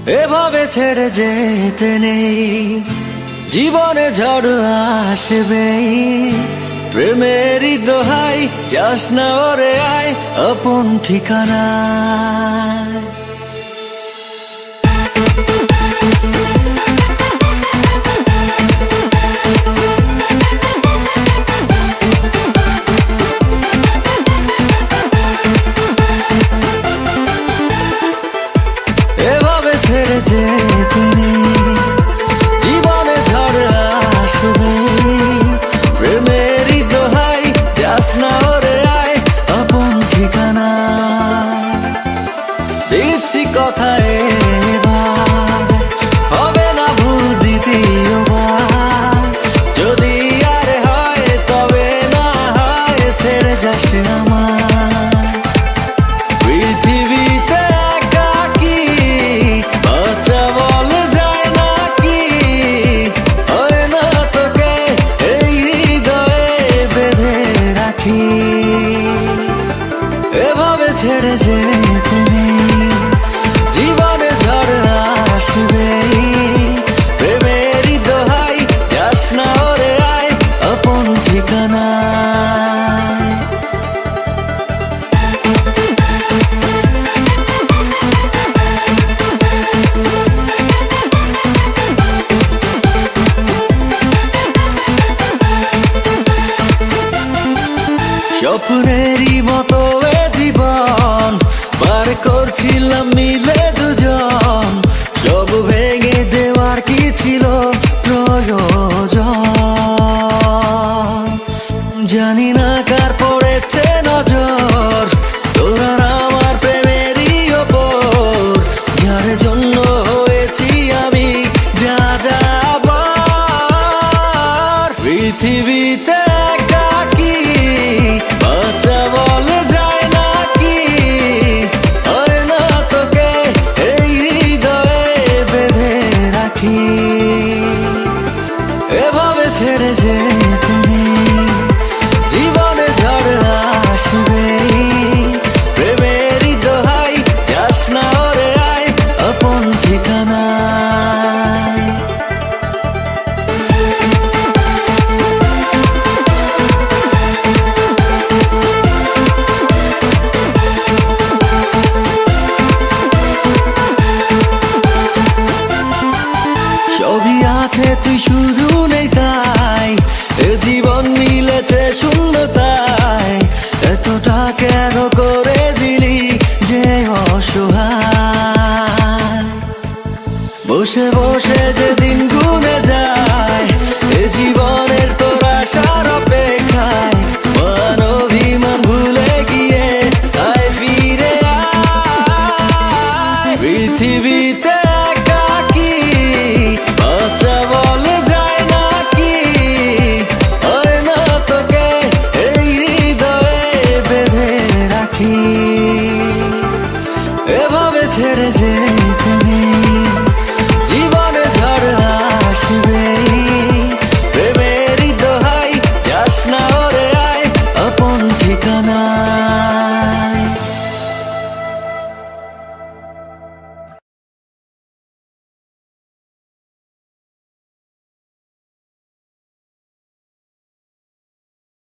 এভাবে ছেড়ে যেতে নেই, জীবনে ঝড় আসবেই। প্রেমেরই দোহাই, যাস না ওরে আয় আপন ঠিকানা। এভাবে ছেড়ে যেতে নেই, জীবনে ঝড় আসবে। প্রেমেরই দোহাই, যাস না ওরে আয় আপন ঠিকানা। দিচ্ছি কথা এবার, হবে না ভুল দ্বিতীয়বার। যদি আর হয় তবে না হয়, ছেড়ে যাস আমার। পৃথিবীতে একাকী বাঁচা বলে যায় নাকি, হয় না তোকে এই হৃদয়ে বেঁধে রাখি। এভাবে ছেড়ে যেতে নেই, জীবনে ঝড় আসবে। প্রেমেরই দোহাই, যাস না ওরে আয় আপন ঠিকানা। স্বপ্নেরই মতো এ জীবন পার করছিলাম মিলে দুজন। সব ভেঙে দেওয়ার কি ছিল প্রয়োজন? জানি না কার পড়েছে নজর তোর আর আমার প্রেমেরই ওপর, যার জন্য হয়েছি আমি যা যাবার। পৃথিবীতে একাকী বাঁচা বলে যায় নাকি, হয় না তোকে এই হৃদয়ে বেঁধে রাখি। এভাবে ছেড়ে যেতে নেই, জীবনে ঝড় আসবে। প্রেমেরই দোহাই, যাস না ওরে আয় আপন ঠিকানা। সবই আছে তুই শুধু নেই তাই, এ জীবন মিলেছে শূন্যতায়। এতটা কেন করে দিলি যে অসহায়? বসে বসে যে দিন গুনে যায়